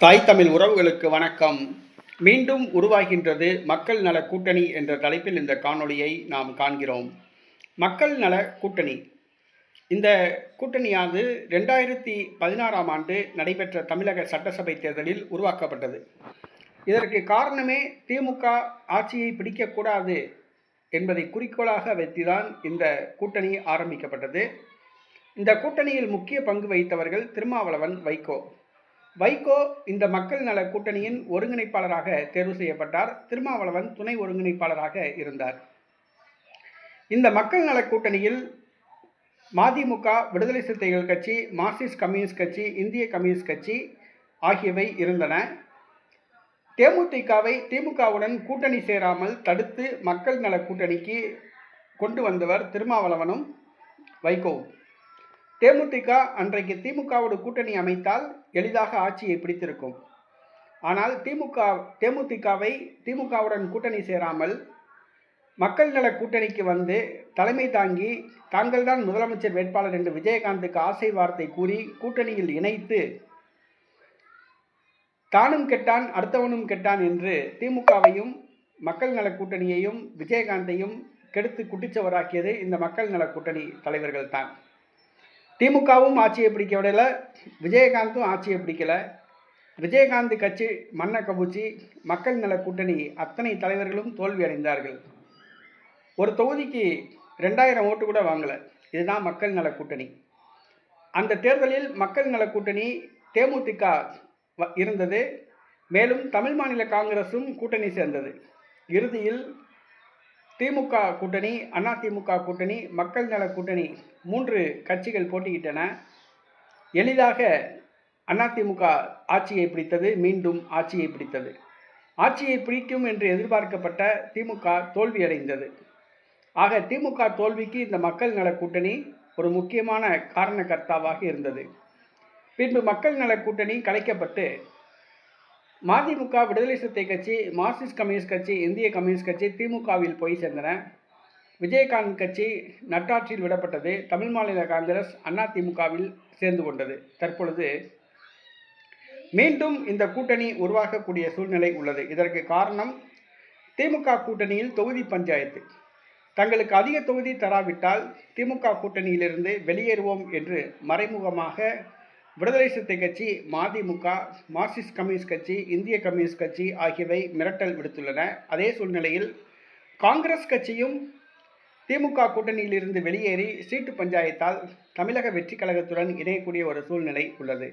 தாய் தமிழ் உறவுகளுக்கு வணக்கம். மீண்டும் உருவாகின்றது மக்கள் நல கூட்டணி என்ற தலைப்பில் இந்த காணொளியை நாம் காண்கிறோம். மக்கள் நல கூட்டணி இந்த கூட்டணியானது 2016ஆம் ஆண்டு நடைபெற்ற தமிழக சட்டசபை தேர்தலில் உருவாக்கப்பட்டது. இதற்கு காரணமே திமுக ஆட்சியை பிடிக்கக்கூடாது என்பதை குறிக்கோளாக வைத்துதான் இந்த கூட்டணி ஆரம்பிக்கப்பட்டது. இந்த கூட்டணியில் முக்கிய பங்கு வகித்தவர்கள் திருமாவளவன், வைகோ இந்த மக்கள் நல கூட்டணியின் ஒருங்கிணைப்பாளராக தேர்வு செய்யப்பட்டார். திருமாவளவன் துணை ஒருங்கிணைப்பாளராக இருந்தார். இந்த மக்கள் நல கூட்டணியில் மதிமுக, விடுதலை சிறுத்தைகள் கட்சி, மார்க்சிஸ்ட் கம்யூனிஸ்ட் கட்சி, இந்திய கம்யூனிஸ்ட் கட்சி ஆகியவை இருந்தன. தேமுதிகவை திமுகவுடன் கூட்டணி சேராமல் தடுத்து மக்கள் நல கூட்டணிக்கு கொண்டு வந்தவர் திருமாவளவனும் வைகோவும். தேமுதிக அன்றைக்கு திமுகவோடு கூட்டணி அமைத்தால் எளிதாக ஆட்சியை பிடித்திருக்கும். ஆனால் தேமுதிகவை திமுகவுடன் கூட்டணி சேராமல் மக்கள் நல கூட்டணிக்கு வந்து தலைமை தாங்கி தாங்கள்தான் முதலமைச்சர் வேட்பாளர் என்று விஜயகாந்துக்கு ஆசை வார்த்தை கூறி கூட்டணியில் இணைத்து தானும் கெட்டான் அடுத்தவனும் கெட்டான் என்று திமுகவையும் மக்கள் நல கூட்டணியையும் விஜயகாந்தையும் கெடுத்து குட்டிச்சவராக்கியது இந்த மக்கள் நல கூட்டணி தலைவர்கள் தான். திமுகவும் ஆட்சியை பிடிக்க விடலை, விஜயகாந்தும் ஆட்சியை பிடிக்கல. விஜயகாந்த் கட்சி மண்ணை கவுச்சி மக்கள் நல கூட்டணி அத்தனை தலைவர்களும் தோல்வி அடைந்தார்கள். ஒரு தொகுதிக்கு 2000 ஓட்டு கூட வாங்கலை. இதுதான் மக்கள் நல கூட்டணி. அந்த தேர்தலில் மக்கள் நல கூட்டணி தேமுதிக இருந்தது. மேலும் தமிழ் மாநில காங்கிரசும் கூட்டணி சேர்ந்தது. இறுதியில் திமுக கூட்டணி, அதிமுக கூட்டணி, மக்கள் நல கூட்டணி 3 கட்சிகள் போட்டியிட்டன. எளிதாக அதிமுக ஆட்சியை பிடித்தது. மீண்டும் ஆட்சியை பிடித்தது. ஆட்சியை பிடிக்கும் என்று எதிர்பார்க்கப்பட்ட திமுக தோல்வியடைந்தது. ஆக திமுக தோல்விக்கு இந்த மக்கள் நல கூட்டணி ஒரு முக்கியமான காரணகர்த்தாவாக இருந்தது. பின்பு மக்கள் நல கூட்டணி கலைக்கப்பட்டு மதிமுக, விடுதலை சிறுத்தை கட்சி, மார்க்சிஸ்ட் கம்யூனிஸ்ட் கட்சி, இந்திய கம்யூனிஸ்ட் கட்சி திமுகவில் போய் சேர்ந்தன. விஜயகாந்த் கட்சி நட்டாற்றில் விடப்பட்டது. தமிழ் மாநில காங்கிரஸ் அதிமுகவில் சேர்ந்து கொண்டது. தற்பொழுது மீண்டும் இந்த கூட்டணி உருவாகக்கூடிய சூழ்நிலை உள்ளது. இதற்கு காரணம் திமுக கூட்டணியில் தொகுதி பஞ்சாயத்து. தங்களுக்கு அதிக தொகுதி தராவிட்டால் திமுக கூட்டணியிலிருந்து வெளியேறுவோம் என்று மறைமுகமாக விடுதலை சிறுத்தை கட்சி, மதிமுக, மார்க்சிஸ்ட் கம்யூனிஸ்ட் கட்சி, இந்திய கம்யூனிஸ்ட் கட்சி ஆகியவை மிரட்டல் விடுத்துள்ளன. அதே சூழ்நிலையில் காங்கிரஸ் கட்சியும் திமுக கூட்டணியிலிருந்து வெளியேறி சீட்டு பஞ்சாயத்தால் தமிழக வெற்றி கழகத்துடன் இணையக்கூடிய ஒரு சூழ்நிலை உள்ளது.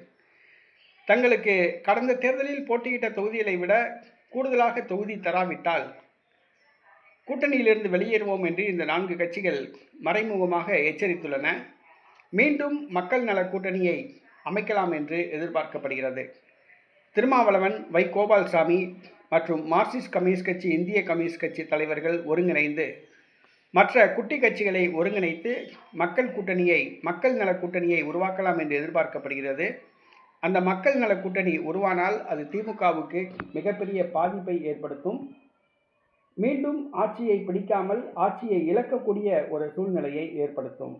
தங்களுக்கு கடந்த தேர்தலில் போட்டியிட்ட தொகுதிகளை விட கூடுதலாக தொகுதி தராவிட்டால் கூட்டணியிலிருந்து வெளியேறுவோம் என்று இந்த 4 கட்சிகள் மறைமுகமாக எச்சரித்துள்ளன. மீண்டும் மக்கள் நல கூட்டணியை அமைக்கலாம் என்று எதிர்பார்க்கப்படுகிறது. திருமாவளவன், கோபால்சாமி மற்றும் மார்க்சிஸ்ட் கம்யூனிஸ்ட் கட்சி, இந்திய கம்யூனிஸ்ட் கட்சி தலைவர்கள் ஒருங்கிணைந்து மற்ற குட்டி கட்சிகளை ஒருங்கிணைத்து மக்கள் நல கூட்டணியை உருவாக்கலாம் என்று எதிர்பார்க்கப்படுகிறது. அந்த மக்கள் நல கூட்டணி உருவானால் அது திமுகவுக்கு மிகப்பெரிய பாதிப்பை ஏற்படுத்தும். மீண்டும் ஆட்சியை பிடிக்காமல் ஆட்சியை இழக்கக்கூடிய ஒரு சூழ்நிலையை ஏற்படுத்தும்.